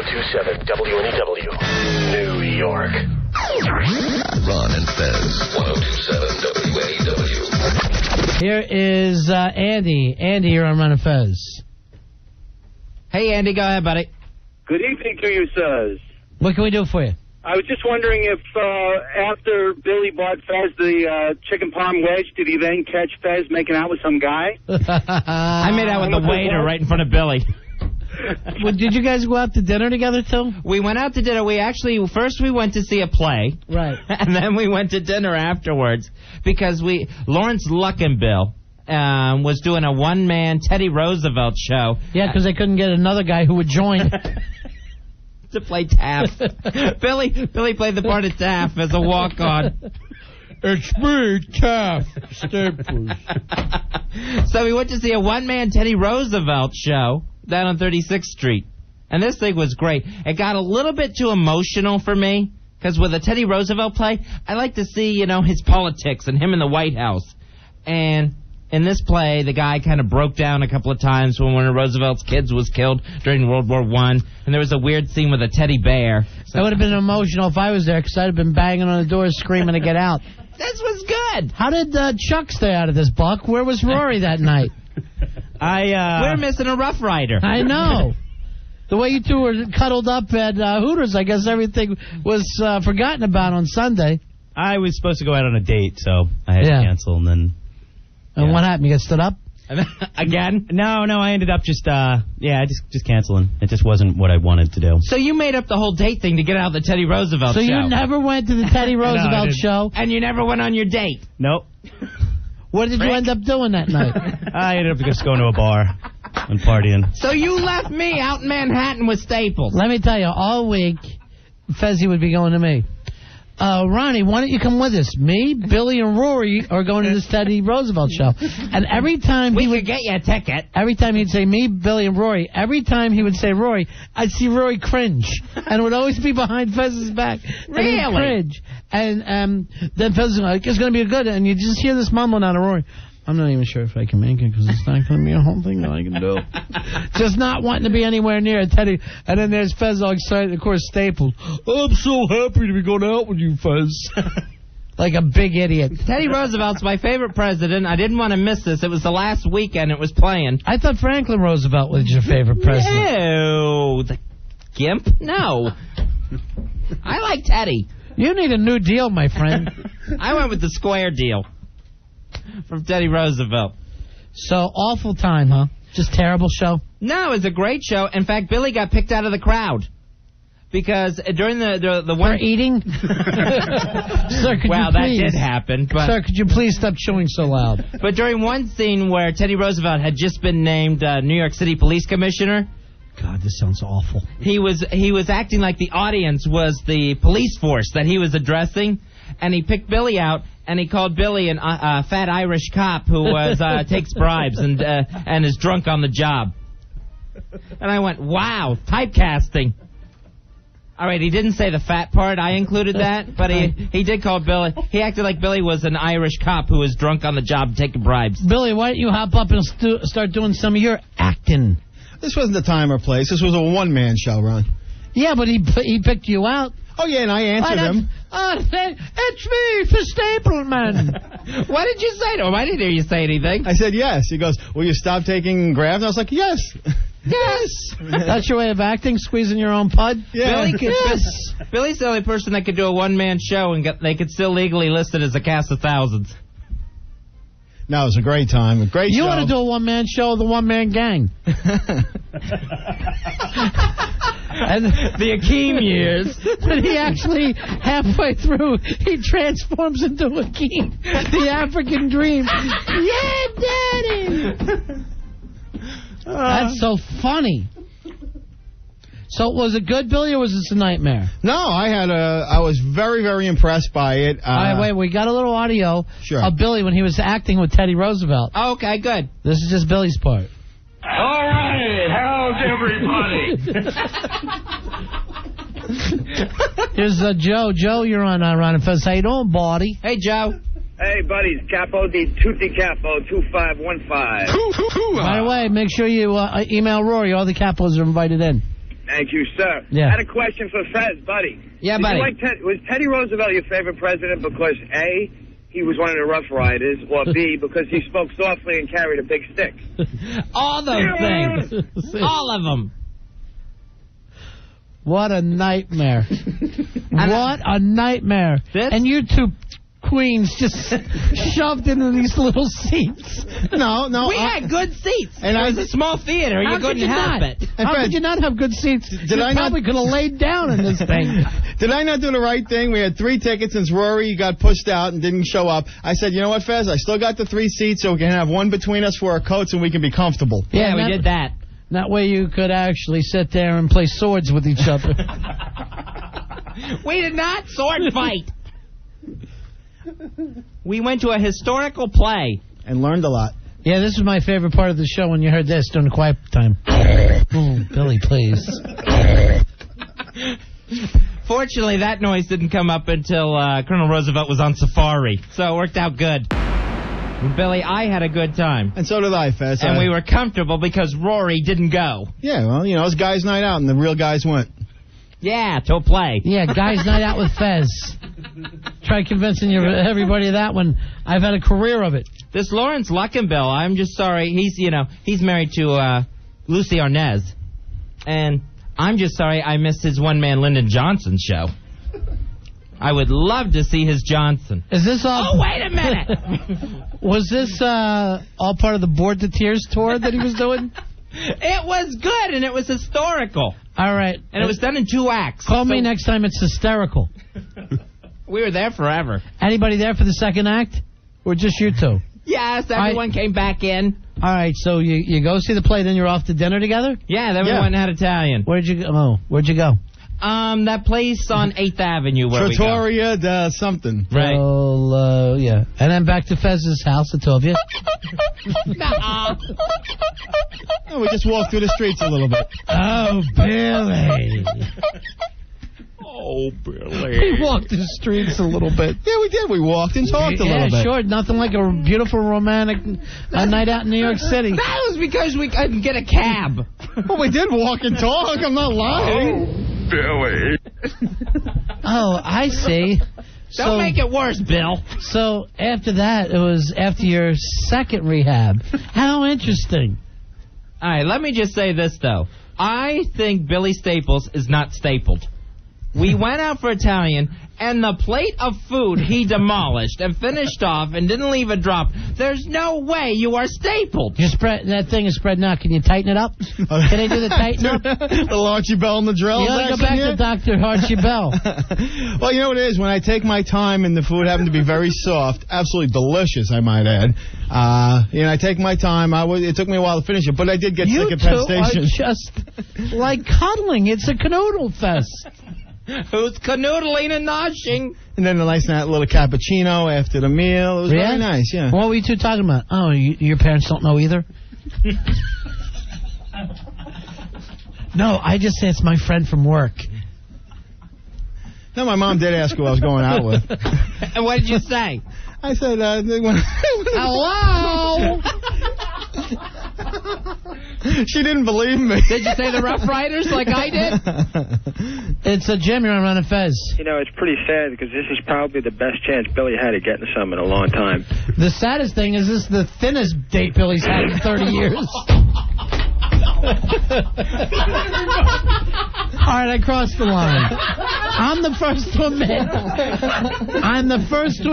1027 WNEW, New York. Ron and Fez, 1027 WNEW. Here is Andy. Andy, you're on Ron and Fez. Hey, Andy, go ahead, buddy. Good evening to you, sirs. What can we do for you? I was just wondering if after Billy bought Fez the chicken parm wedge, did he then catch Fez making out with some guy? I made out with the waiter right in front of Billy. Well, did you guys go out to dinner together, too? We went out to dinner. First we went to see a play. Right. And then we went to dinner afterwards because Lawrence Luckenbill was doing a one-man Teddy Roosevelt show. Yeah, because they couldn't get another guy who would join. To play Taft. Billy played the part of Taft as a walk-on. It's me, Taft Staples. So we went to see a one-man Teddy Roosevelt show down on 36th Street. And this thing was great. It got a little bit too emotional for me, because with a Teddy Roosevelt play, I like to see, his politics and him in the White House. And in this play, the guy kind of broke down a couple of times when one of Roosevelt's kids was killed during World War I. And there was a weird scene with a teddy bear. That would have been emotional if I was there, because I'd have been banging on the doors screaming to get out. This was good. How did Chuck stay out of this, Buck? Where was Rory that night? We're missing a Rough Rider. I know. The way you two were cuddled up at Hooters, I guess everything was forgotten about on Sunday. I was supposed to go out on a date, so I had to cancel, and then... And what happened? You got stood up? Again? No, I ended up just canceling. It just wasn't what I wanted to do. So you made up the whole date thing to get out of the Teddy Roosevelt show. So you never went to the Teddy Roosevelt show? And you never went on your date? Nope. What did you end up doing that night? I ended up just going to a bar and partying. So you left me out in Manhattan with Staples. Let me tell you, all week, Fezzy would be going to me. Ronnie, why don't you come with us? Me, Billy, and Rory are going to this Teddy Roosevelt show. And every time we would get you a ticket. Every time he'd say me, Billy, and Rory, every time he would say Rory, I'd see Rory cringe. And it would always be behind Fez's back. Really? And he'd cringe. And then Fez was like, it's going to be good. And you just hear this mumbling out of Rory. I'm not even sure if I can make it because it's not going to be a whole thing that I can do. Just not wanting to be anywhere near Teddy. And then there's Fez all excited. Of course, Staples. I'm so happy to be going out with you, Fez. Like a big idiot. Teddy Roosevelt's my favorite president. I didn't want to miss this. It was the last weekend it was playing. I thought Franklin Roosevelt was your favorite president. No. The gimp? No. I like Teddy. You need a new deal, my friend. I went with the square deal. From Teddy Roosevelt. So, awful time, huh? Just terrible show? No, it was a great show. In fact, Billy got picked out of the crowd. Because during the one... For eating? Sir, could well, you please... that did happen. But... Sir, could you please stop chewing so loud? But during one scene where Teddy Roosevelt had just been named New York City Police Commissioner... God, this sounds awful. He was acting like the audience was the police force that he was addressing. And he picked Billy out, and he called Billy a fat Irish cop who takes bribes and is drunk on the job. And I went, wow, typecasting. All right, he didn't say the fat part. I included that. But he did call Billy. He acted like Billy was an Irish cop who was drunk on the job taking bribes. Billy, why don't you hop up and start doing some of your acting? This wasn't the time or place. This was a one-man show, Ron. Yeah, but he picked you out. Oh, yeah, and I answered him. It's me, for Stapleman. What did you say to him? I didn't hear you say anything. I said yes. He goes, will you stop taking grabs? And I was like, yes. Yes. That's your way of acting, squeezing your own pud? Yeah. Billy's the only person that could do a one-man show and they could still legally list it as a cast of thousands. No, it was a great time. A great show. You want to do a one-man show, the one-man gang. And the Akeem years. But he actually, halfway through, he transforms into Akeem, the African dream. Yeah, Daddy! That's so funny. So was it good, Billy, or was this a nightmare? No, I was very, very impressed by it. All right, wait, we got a little audio of Billy when he was acting with Teddy Roosevelt. Oh, okay, good. This is just Billy's part. All right, how's everybody? Here's Joe. Joe, you're on Ron and Fez. How you doing, buddy? Hey, Joe. Hey, buddies, Capo di Tutti Capo 2515. By the way, make sure you email Rory. All the capos are invited in. Thank you, sir. Yeah. I had a question for Fez, buddy. Yeah, Did buddy. you like was Teddy Roosevelt your favorite president because, A, he was one of the Rough Riders, or B, because he spoke softly and carried a big stick? All those things. All of them. What a nightmare. What a nightmare. And you two queens just shoved into these little seats. No. We had good seats. And it was a small theater. You couldn't help it. How could you not have good seats? Probably could have laid down in this thing. Did I not do the right thing? We had 3 tickets since Rory got pushed out and didn't show up. I said, you know what, Fez? I still got the 3 seats so we can have one between us for our coats and we can be comfortable. Yeah, we did that. That way you could actually sit there and play swords with each other. We did not sword fight. We went to a historical play. And learned a lot. Yeah, this was my favorite part of the show when you heard this during the quiet time. Oh, Billy, please. Fortunately, that noise didn't come up until Colonel Roosevelt was on safari, so it worked out good. Billy, I had a good time. And so did I, Fez. And we were comfortable because Rory didn't go. Yeah, well, you know, it's guys' night out and the real guys went. Yeah, to play. Yeah, guys' night out with Fez. Try convincing everybody of that one. I've had a career of it. This Lawrence Luckenbill, I'm just sorry. He's married to Lucy Arnaz. And I'm just sorry I missed his one-man Lyndon Johnson show. I would love to see his Johnson. Is this all... Oh, wait a minute! Was this all part of the Bored to Tears tour that he was doing? It was good, and it was historical. All right. And it was done in 2 acts. Call me next time it's hysterical. We were there forever. Anybody there for the second act? Or just you two? Yes, everyone came back in. All right, so you go see the play, then you're off to dinner together? Yeah, then we went and had Italian. Where'd you go? That place on 8th Avenue where Trattoria da something. Right. So, yeah. And then back to Fez's house, the two of you. No, we just walked through the streets a little bit. Oh, Billy. Oh, Billy. We walked the streets a little bit. Yeah, we did. We walked and talked a little bit. Yeah, sure. Nothing like a beautiful romantic night out in New York City. That was because we couldn't get a cab. Well, we did walk and talk. I'm not lying. Billy. Oh, I see. Don't make it worse, Bill. So after that, it was after your second rehab. How interesting. All right, let me just say this, though. I think Billy Staples is not stapled. We went out for Italian, and the plate of food he demolished and finished off and didn't leave a drop. There's no way you are stapled. That thing is spread out. Can you tighten it up? Can they do the tighten up? The Archie Bell and the drill. You gotta go back to Dr. Archie Bell. Well, you know what it is? When I take my time and the food happened to be very soft, absolutely delicious, I might add. I take my time. It took me a while to finish it, but I did get sick at Penn Station. You two are just like cuddling. It's a canoodle fest. Who's canoodling and noshing? And then a nice little cappuccino after the meal. It was very nice, yeah. What were you two talking about? Oh, your parents don't know either? No, I just say it's my friend from work. No, my mom did ask who I was going out with. And what did you say? I said, hello? She didn't believe me. Did you say the Rough Riders like I did? It's a Jim. You're on a Fez. You know, it's pretty sad because this is probably the best chance Billy had of getting some in a long time. The saddest thing is this is the thinnest date Billy's had in 30 years. All right, I crossed the line. I'm the first to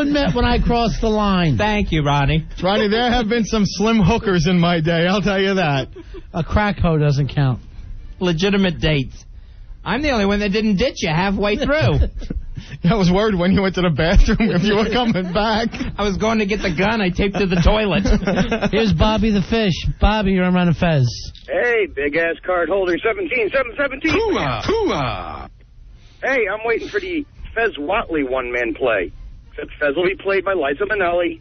admit when I crossed the line. Thank you, Ronnie. Ronnie, there have been some slim hookers in my day, I'll tell you that. A crack hoe doesn't count. Legitimate dates. I'm the only one that didn't ditch you halfway through. I was worried when you went to the bathroom if you were coming back. I was going to get the gun I taped to the toilet. Here's Bobby the Fish. Bobby, you're on a Fez. Hey, big-ass card holder, 17. Hooah! Hey, I'm waiting for the Fez Watley one-man play. Except Fez will be played by Liza Minnelli.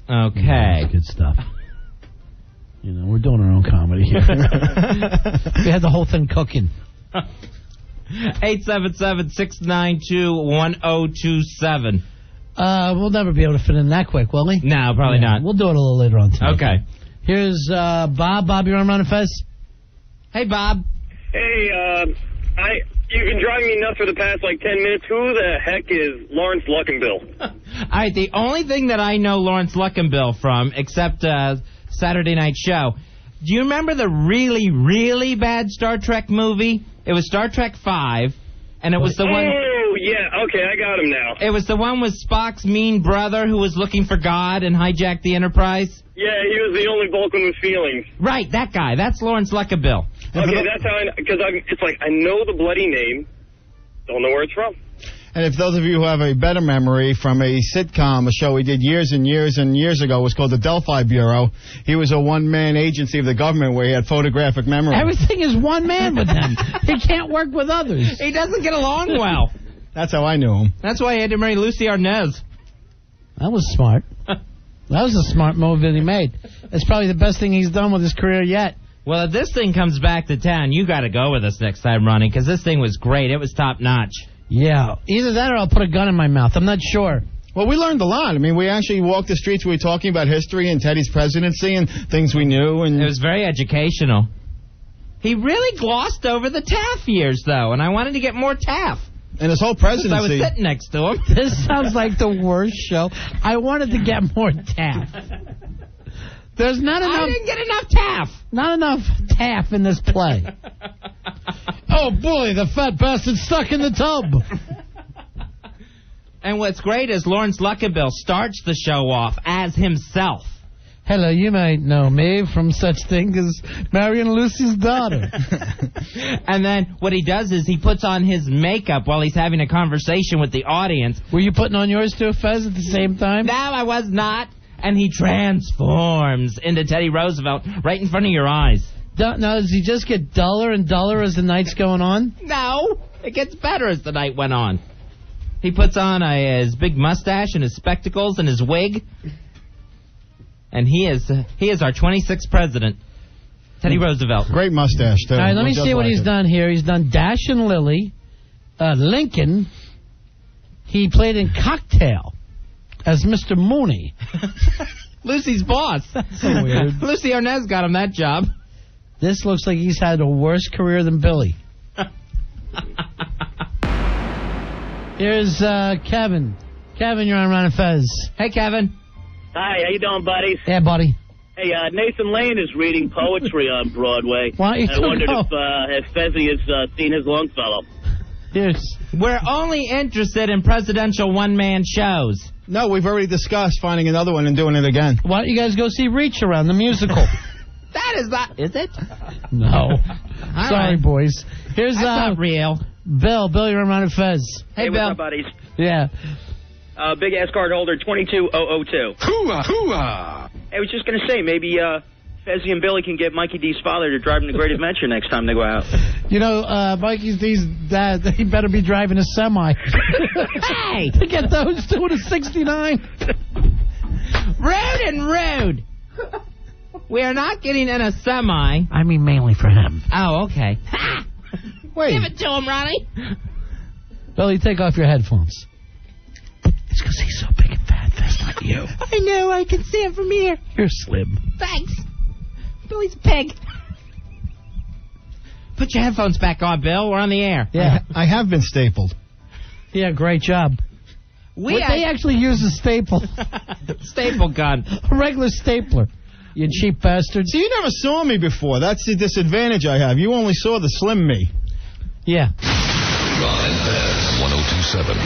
Okay. Good stuff. You know, we're doing our own comedy here. We had the whole thing cooking. 877-692-1027. We'll never be able to fit in that quick, will we? No, probably not. We'll do it a little later on tonight. Okay. Here's Bob. Bob, you're on a Fez? Hey, Bob. Hey, you've been driving me nuts for the past, 10 minutes. Who the heck is Lawrence Luckenbill? All right, the only thing that I know Lawrence Luckenbill from, except Saturday Night Show, do you remember the really, really bad Star Trek movie? It was Star Trek 5, and it was the one... Oh, yeah, okay, I got him now. It was the one with Spock's mean brother who was looking for God and hijacked the Enterprise? Yeah, he was the only Vulcan with feelings. Right, that guy. That's Lawrence Luckenbill. Okay, that's how I know, because it's I know the bloody name, don't know where it's from. And if those of you who have a better memory from a sitcom, a show we did years and years and years ago, was called the Delphi Bureau. He was a one-man agency of the government where he had photographic memory. Everything is one man with him. He can't work with others. He doesn't get along well. That's how I knew him. That's why he had to marry Lucy Arnaz. That was smart. That was a smart move that he made. It's probably the best thing he's done with his career yet. Well, if this thing comes back to town, you got to go with us next time, Ronnie, because this thing was great. It was top-notch. Yeah. Either that or I'll put a gun in my mouth. I'm not sure. Well, we learned a lot. I mean, we actually walked the streets. We were talking about history and Teddy's presidency and things we knew. And it was very educational. He really glossed over the Taft years, though, and I wanted to get more Taft. And his whole presidency. I was sitting next to him. This sounds like the worst show. I wanted to get more Taft. There's not enough. I didn't get enough Taft. Not enough Taft in this play. Oh, boy, the fat bastard's stuck in the tub. And what's great is Lawrence Luckenbill starts the show off as himself. Hello, you might know me from such thing as Marion Lucy's daughter. And then what he does is he puts on his makeup while he's having a conversation with the audience. Were you putting on yours too, Fez, at the same time? No, I was not. And he transforms into Teddy Roosevelt right in front of your eyes. Now, does he just get duller and duller as the night's going on? No, it gets better as the night went on. He puts on his big mustache and his spectacles and his wig. And he is our 26th president, Teddy Roosevelt. Great mustache, too. All right, let me see what he's done here. He's done Dash and Lily, Lincoln. He played in Cocktail as Mr. Mooney. Lucy's boss. So weird. Lucy Arnaz got him that job. This looks like he's had a worse career than Billy. Here's Kevin. Kevin, you're on Ron and Fez. Hey, Kevin. Hi, how you doing, buddies? Yeah, buddy. Hey, Nathan Lane is reading poetry on Broadway. Why don't you I wondered if Fezzy has seen his Longfellow. We're only interested in presidential one-man shows. No, we've already discussed finding another one and doing it again. Why don't you guys go see Reach Around, the musical? That is not... Is it? No. Sorry, right. Boys. Here's That's not real. Bill, you're on Ron and Fez. Hey, Bill. what's up, buddies? Yeah. Big ass card holder 22002. Hooah, hooah. I was just going to say, maybe Fezzy and Billy can get Mikey D's father to drive him to Great Adventure next time they go out. You know, Mikey D's dad, he better be driving a semi. Hey! To get those two to 69. Rude and rude. We are not getting in a semi. I mean, mainly for him. Oh, okay. Wait. Give it to him, Ronnie. Billy, take off your headphones. It's because he's so big and fat. That's not you. I know. I can see him from here. You're slim. Thanks. Billy's a pig. Put your headphones back on, Bill. We're on the air. Yeah. I have been stapled. Yeah, great job. They actually use a staple. Staple gun. A regular stapler. You cheap bastards. See, you never saw me before. That's the disadvantage I have. You only saw the slim me. Yeah. Ron and Fez, 102.7